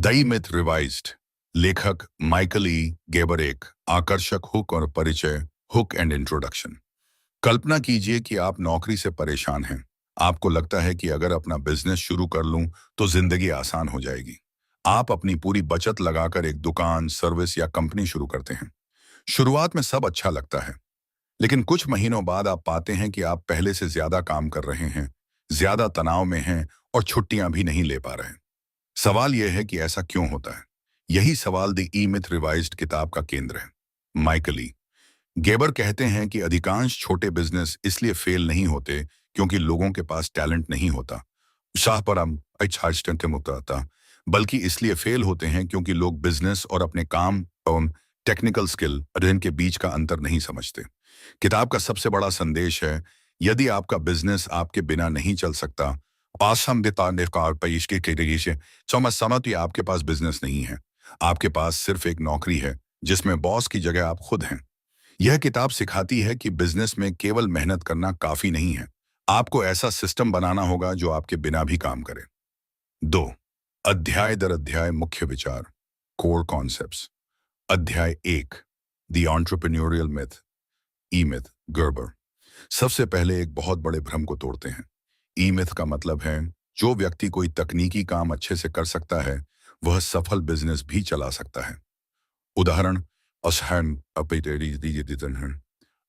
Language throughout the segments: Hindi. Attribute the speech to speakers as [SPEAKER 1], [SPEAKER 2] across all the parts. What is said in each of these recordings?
[SPEAKER 1] The myth revised. लेखक माइकल ई गेबर। एक आकर्षक हुक और परिचय। Hook and introduction. कल्पना कीजिए कि आप नौकरी से परेशान हैं। आपको लगता है कि अगर अपना बिजनेस शुरू कर लूं तो जिंदगी आसान हो जाएगी। आप अपनी पूरी बचत लगाकर एक दुकान, सर्विस या कंपनी शुरू करते हैं। शुरुआत में सब अच्छा लगता है, लेकिन कुछ महीनों बाद आप पाते हैं कि आप पहले से ज्यादा काम कर रहे हैं, ज्यादा तनाव में हैं और छुट्टियां भी नहीं ले पा रहे। सवाल यह है कि ऐसा क्यों होता है। यही सवाल द ई मिथ रिवाइज्ड किताब का केंद्र है। माइकल ई गेबर कहते हैं कि अधिकांश छोटे बिजनेस इसलिए फेल नहीं होते क्योंकि लोगों के पास टैलेंट नहीं होता, शाह पर हम आता, बल्कि इसलिए फेल होते हैं क्योंकि लोग बिजनेस और अपने काम और टेक्निकल स्किल अध्ययन के बीच का अंतर नहीं समझते। किताब का सबसे बड़ा संदेश है, यदि आपका बिजनेस आपके बिना नहीं चल सकता, समझ आपके पास बिजनेस नहीं है, आपके पास सिर्फ एक नौकरी है जिसमें बॉस की जगह आप खुद हैं। यह किताब सिखाती है कि बिजनेस में केवल मेहनत करना काफी नहीं है, आपको ऐसा सिस्टम बनाना होगा जो आपके बिना भी काम करे। 2, अध्याय दर अध्याय मुख्य विचार। Core concepts. अध्याय 1, the entrepreneurial myth. E myth Gerber. सबसे पहले एक बहुत बड़े भ्रम को तोड़ते हैं। ई मिथ का मतलब है, जो व्यक्ति कोई तकनीकी काम अच्छे से कर सकता है वह सफल बिजनेस भी चला सकता है। उदाहरण, असहन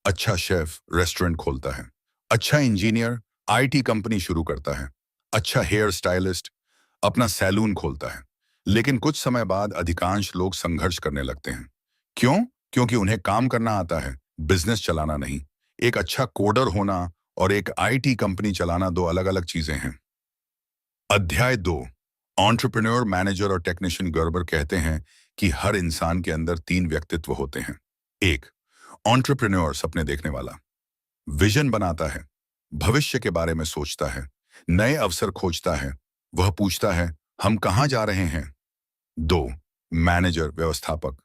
[SPEAKER 1] अच्छा शेफ रेस्टोरेंट खोलता है, अच्छा इंजीनियर आईटी कंपनी शुरू करता है, अच्छा हेयर स्टाइलिस्ट अपना सैलून खोलता है। लेकिन कुछ समय बाद अधिकांश लोग संघर्ष करने लगते हैं। क्यों? क्योंकि उन्हें काम करना आता है, बिजनेस चलाना नहीं। एक अच्छा कोडर होना और एक आईटी कंपनी चलाना दो अलग अलग चीजें हैं। अध्याय 2, एंटरप्रेन्योर, मैनेजर और टेक्नीशियन। गर्बर कहते हैं कि हर इंसान के अंदर 3 व्यक्तित्व होते हैं। 1, एंटरप्रेन्योर, सपने देखने वाला, विजन बनाता है, भविष्य के बारे में सोचता है, नए अवसर खोजता है, वह पूछता है हम कहाँ जा रहे हैं। 2, मैनेजर, व्यवस्थापक,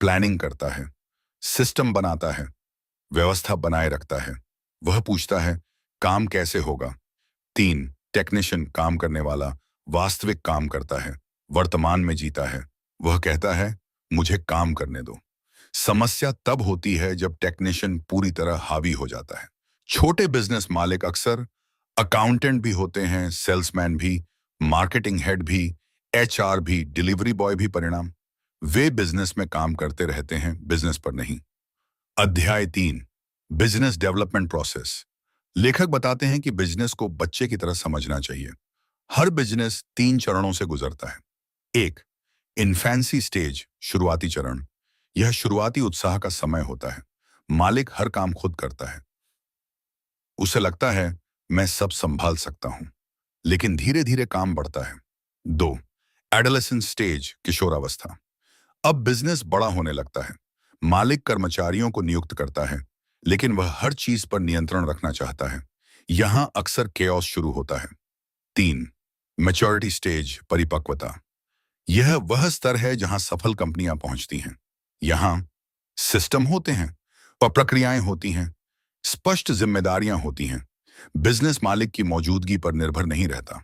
[SPEAKER 1] प्लानिंग करता है, सिस्टम बनाता है, व्यवस्था बनाए रखता है, वह पूछता है काम कैसे होगा। 3, टेक्नीशियन, काम करने वाला, वास्तविक काम करता है, वर्तमान में जीता है, वह कहता है मुझे काम करने दो। समस्या तब होती है जब टेक्नीशियन पूरी तरह हावी हो जाता है। छोटे बिजनेस मालिक अक्सर अकाउंटेंट भी होते हैं, सेल्समैन भी, मार्केटिंग हेड भी, एचआर भी, डिलीवरी बॉय भी। परिणाम, वे बिजनेस में काम करते रहते हैं, बिजनेस पर नहीं। अध्याय 3, बिजनेस डेवलपमेंट प्रोसेस। लेखक बताते हैं कि बिजनेस को बच्चे की तरह समझना चाहिए। हर बिजनेस 3 चरणों से गुजरता है। 1, इन्फेंसी स्टेज, शुरुआती चरण। यह शुरुआती उत्साह का समय होता है। मालिक हर काम खुद करता है, उसे लगता है मैं सब संभाल सकता हूं, लेकिन धीरे धीरे काम बढ़ता है। 2, एडोलेसेंट स्टेज, किशोरावस्था। अब बिजनेस बड़ा होने लगता है। मालिक कर्मचारियों को नियुक्त करता है, लेकिन वह हर चीज पर नियंत्रण रखना चाहता है। यहां अक्सर केओस शुरू होता है। 3, मैच्योरिटी स्टेज, परिपक्वता। यह वह स्तर है जहां सफल कंपनियां पहुंचती हैं। यहां सिस्टम होते हैं, प्रक्रियाएं होती हैं, स्पष्ट जिम्मेदारियां होती हैं। बिजनेस मालिक की मौजूदगी पर निर्भर नहीं रहता।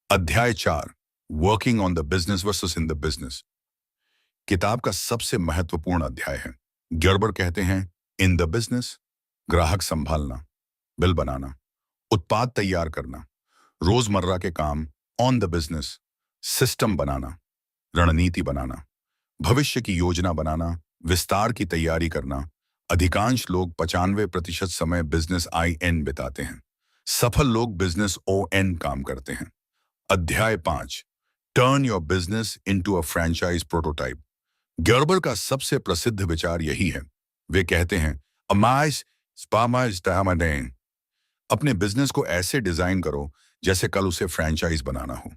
[SPEAKER 1] अध्याय 4, working on the business versus in the business. किताब का सबसे महत्वपूर्ण अध्याय है। गर्बर कहते हैं इन द बिजनेस, ग्राहक संभालना, बिल बनाना, उत्पाद तैयार करना, रोजमर्रा के काम। ऑन द बिजनेस, सिस्टम बनाना, रणनीति बनाना, भविष्य की योजना बनाना, विस्तार की तैयारी करना। अधिकांश लोग 95% समय बिजनेस IN बिताते हैं। सफल लोग बिजनेस ON काम करते हैं। अध्याय 5, turn your business into a franchise prototype. Gerber का सबसे प्रसिद्ध विचार यही है। वे कहते हैं अमाइस स्पामाइस डामाडेन, अपने बिजनेस को ऐसे डिजाइन करो जैसे कल उसे फ्रेंचाइज बनाना हो,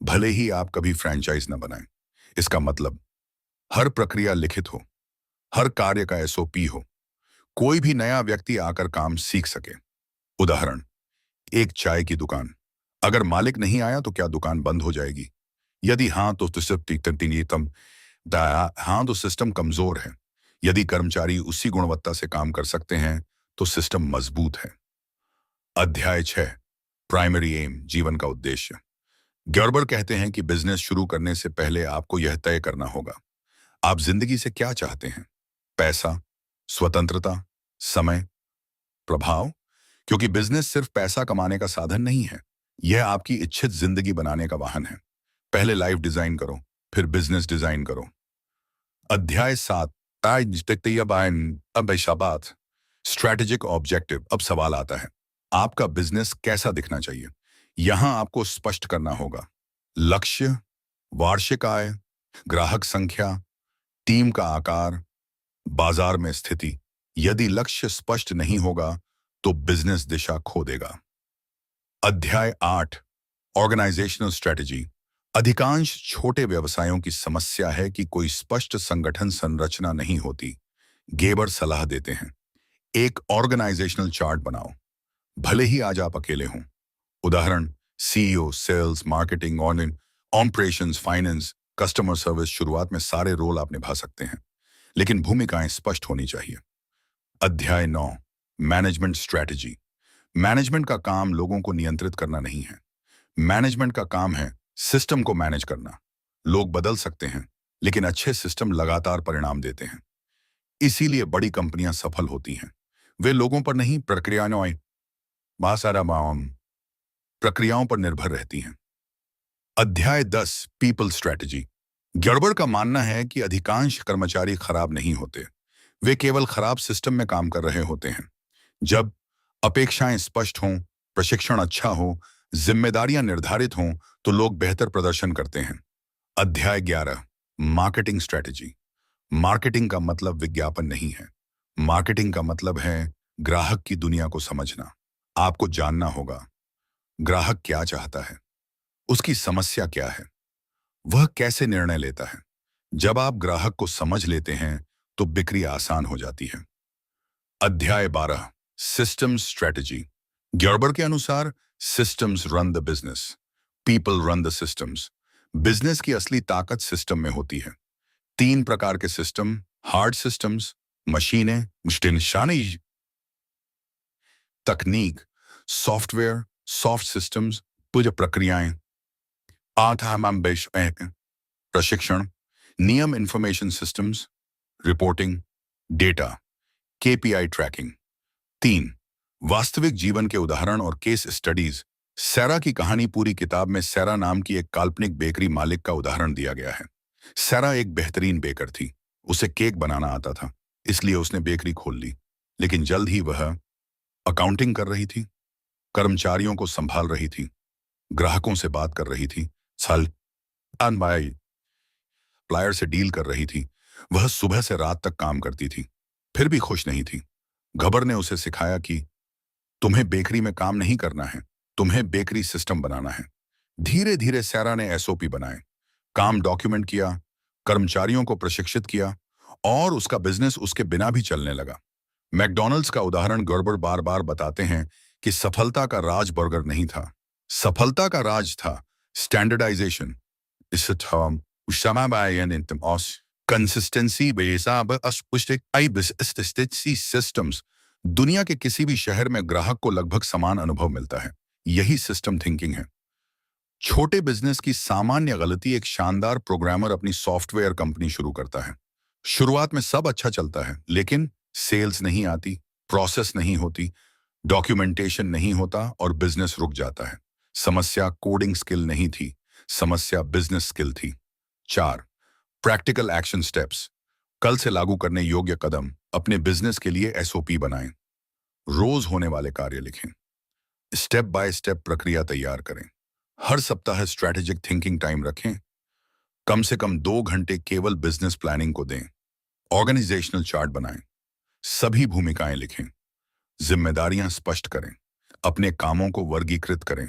[SPEAKER 1] भले ही आप कभी फ्रेंचाइज न बनाएं। इसका मतलब हर प्रक्रिया लिखित हो, हर कार्य का SOP हो, कोई भी नया व्यक्ति आकर काम सीख सके। उदाहरण, एक चाय की दुकान, अगर मालिक नहीं आया तो क्या दुकान बंद हो जाएगी? यदि हाँ तो सिस्टम कमजोर है। यदि कर्मचारी उसी गुणवत्ता से काम कर सकते हैं तो सिस्टम मजबूत है। अध्याय 6, प्राइमरी एम, जीवन का उद्देश्य। ग्योरबर कहते हैं कि बिजनेस शुरू करने से पहले आपको यह तय करना होगा, आप जिंदगी से क्या चाहते हैं? पैसा, स्वतंत्रता, समय, प्रभाव? क्योंकि बिजनेस सिर्फ पैसा कमाने का साधन नहीं है, यह आपकी इच्छित जिंदगी बनाने का वाहन है। पहले लाइफ डिजाइन करो, फिर बिजनेस डिजाइन करो। अध्याय 7, अब स्ट्रैटेजिक ऑब्जेक्टिव। अब सवाल आता है, आपका बिजनेस कैसा दिखना चाहिए? यहां आपको स्पष्ट करना होगा। लक्ष्य, वार्षिक आय, ग्राहक संख्या, टीम का आकार, बाजार में स्थिति। यदि लक्ष्य स्पष्ट नहीं होगा तो बिजनेस दिशा खो देगा। अध्याय 8, ऑर्गेनाइजेशनल स्ट्रेटजी। अधिकांश छोटे व्यवसायों की समस्या है कि कोई स्पष्ट संगठन संरचना नहीं होती। गेबर सलाह देते हैं, एक ऑर्गेनाइजेशनल चार्ट बनाओ, भले ही आज आप अकेले हों। उदाहरण, CEO, sales, marketing, operations, finance, customer service. शुरुआत में सारे रोल आप निभा सकते हैं, लेकिन भूमिकाएं स्पष्ट होनी चाहिए। अध्याय 9, मैनेजमेंट स्ट्रेटजी। मैनेजमेंट का काम लोगों को नियंत्रित करना नहीं है, मैनेजमेंट का काम है सिस्टम को मैनेज करना। लोग बदल सकते हैं, लेकिन अच्छे सिस्टम लगातार परिणाम देते हैं। इसीलिए बड़ी कंपनियां सफल होती हैं। वे लोगों पर नहीं, प्रक्रियाओं पर निर्भर रहती हैं। अध्याय 10, पीपल स्ट्रेटजी। गड़बड़ का मानना है कि अधिकांश कर्मचारी खराब नहीं होते, वे केवल खराब सिस्टम में काम कर रहे होते हैं। जब अपेक्षाएं स्पष्ट हों, प्रशिक्षण अच्छा हो, जिम्मेदारियां निर्धारित हों, तो लोग बेहतर प्रदर्शन करते हैं। अध्याय 11, मार्केटिंग स्ट्रेटजी। मार्केटिंग का मतलब विज्ञापन नहीं है, मार्केटिंग का मतलब है ग्राहक की दुनिया को समझना। आपको जानना होगा ग्राहक क्या चाहता है, उसकी समस्या क्या है, वह कैसे निर्णय लेता है। जब आप ग्राहक को समझ लेते हैं तो बिक्री आसान हो जाती है। अध्याय 12, सिस्टम्स स्ट्रेटजी। ग्योरबर के अनुसार systems run the business, people run the systems. Business की असली ताकत सिस्टम में होती है। 3 प्रकार के सिस्टम, हार्ड सिस्टम्स, मशीनें, मुश्तिनशानी, तकनीक, सॉफ्टवेयर, सॉफ्ट सिस्टम्स, कुछ प्रक्रियाएं, प्रशिक्षण, नियम, information systems, reporting, data, KPI tracking. 3, वास्तविक जीवन के उदाहरण और केस स्टडीज। सैरा की कहानी पूरी किताब में सैरा नाम की एक काल्पनिक बेकरी मालिक का उदाहरण दिया गया है। सैरा एक बेहतरीन बेकर थी, उसे केक बनाना आता था, इसलिए उसने बेकरी खोल ली। लेकिन जल्द ही वह अकाउंटिंग कर रही थी, कर्मचारियों को संभाल रही थी, ग्राहकों से बात कर रही थी, सप्लायर से डील कर रही थी। वह सुबह से रात तक काम करती थी, फिर भी खुश नहीं थी। गबर ने उसे सिखाया कि तुम्हें बेकरी में काम नहीं करना है, तुम्हें बेकरी सिस्टम बनाना है। धीरे धीरे सैरा ने एसओपी बनाए, काम डॉक्यूमेंट किया, कर्मचारियों को प्रशिक्षित किया, और उसका बिजनेस उसके बिना भी चलने लगा। मैकडॉनल्ड्स का उदाहरण गड़बड़ बार बार बताते हैं कि सफलता का राज बर्गर नहीं था, सफलता का राज था स्टैंडर्डाइजेशन। Consistency systems. दुनिया के किसी भी शहर में ग्राहक को लगभग समान अनुभव मिलता है, यही सिस्टम थिंकिंग है। छोटे बिजनेस की सामान्य गलती, एक शानदार प्रोग्रामर अपनी सॉफ्टवेयर कंपनी शुरू करता है। शुरुआत में सब अच्छा चलता है, लेकिन सेल्स नहीं आती, प्रोसेस नहीं होती, डॉक्यूमेंटेशन नहीं होता और बिजनेस रुक जाता है। समस्या कोडिंग स्किल नहीं थी, समस्या बिजनेस स्किल थी। 4, प्रैक्टिकल एक्शन स्टेप्स। कल से लागू करने योग्य कदम। अपने बिजनेस के लिए एसओपी बनाएं, रोज होने वाले कार्य लिखें, स्टेप बाय स्टेप प्रक्रिया तैयार करें, हर सप्ताह स्ट्रैटेजिक थिंकिंग टाइम रखें, कम से कम 2 घंटे केवल बिजनेस प्लानिंग को दें, ऑर्गेनाइजेशनल चार्ट बनाएं, सभी भूमिकाएं लिखें, जिम्मेदारियां स्पष्ट करें, अपने कामों को वर्गीकृत करें,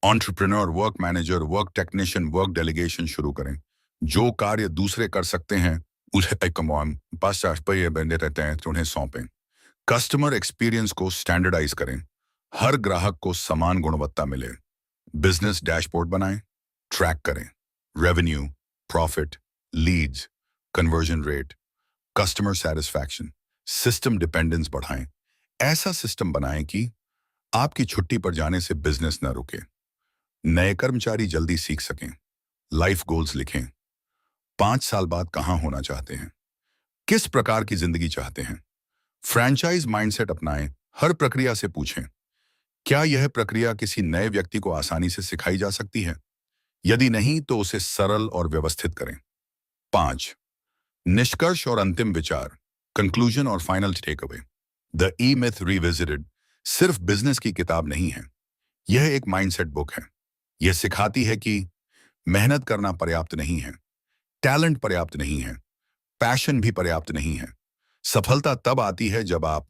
[SPEAKER 1] entrepreneur, work manager, work technician, work delegation शुरू करें। जो कार्य दूसरे कर सकते हैं उन्हें सौंपें। कस्टमर एक्सपीरियंस को स्टैंडर्डाइज करें, हर ग्राहक को समान गुणवत्ता मिले। बिजनेस डैशबोर्ड बनाएं, ट्रैक करें, revenue, profit, leads, conversion rate, customer satisfaction, system dependence बढ़ाएं। ऐसा सिस्टम बनाएं कि आपकी छुट्टी पर जाने से बिजनेस न रुके। नए कर्मचारी जल्दी सीख सकें। लाइफ गोल्स लिखें। 5 साल बाद कहां होना चाहते हैं? किस प्रकार की जिंदगी चाहते हैं? फ्रैंचाइज माइंडसेट अपनाएं। हर प्रक्रिया से पूछें, क्या यह प्रक्रिया किसी नए व्यक्ति को आसानी से सिखाई जा सकती है? यदि नहीं तो उसे सरल और व्यवस्थित करें। 5. निष्कर्ष और अंतिम विचार, कंक्लूजन और final take away. The E myth revisited सिर्फ बिजनेस की किताब नहीं है, यह एक माइंडसेट बुक है। यह सिखाती है कि मेहनत करना पर्याप्त नहीं है, टैलेंट पर्याप्त नहीं है, पैशन भी पर्याप्त नहीं है। सफलता तब आती है जब आप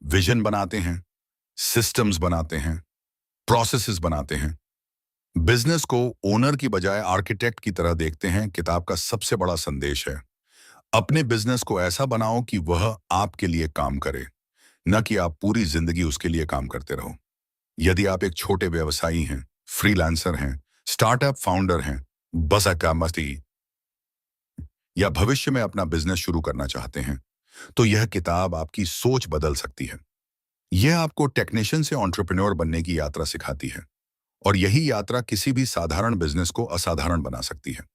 [SPEAKER 1] विजन बनाते हैं, सिस्टम्स बनाते हैं, प्रोसेसेस बनाते हैं, बिजनेस को ओनर की बजाय आर्किटेक्ट की तरह देखते हैं। किताब का सबसे बड़ा संदेश है, अपने बिजनेस को ऐसा बनाओ कि वह आपके लिए काम करे, न कि आप पूरी जिंदगी उसके लिए काम करते रहो। यदि आप एक छोटे व्यवसायी हैं, फ्रीलांसर हैं, स्टार्टअप फाउंडर हैं, बस अक्का मस्ती या भविष्य में अपना बिजनेस शुरू करना चाहते हैं, तो यह किताब आपकी सोच बदल सकती है। यह आपको टेक्नीशियन से एंटरप्रेन्योर बनने की यात्रा सिखाती है, और यही यात्रा किसी भी साधारण बिजनेस को असाधारण बना सकती है।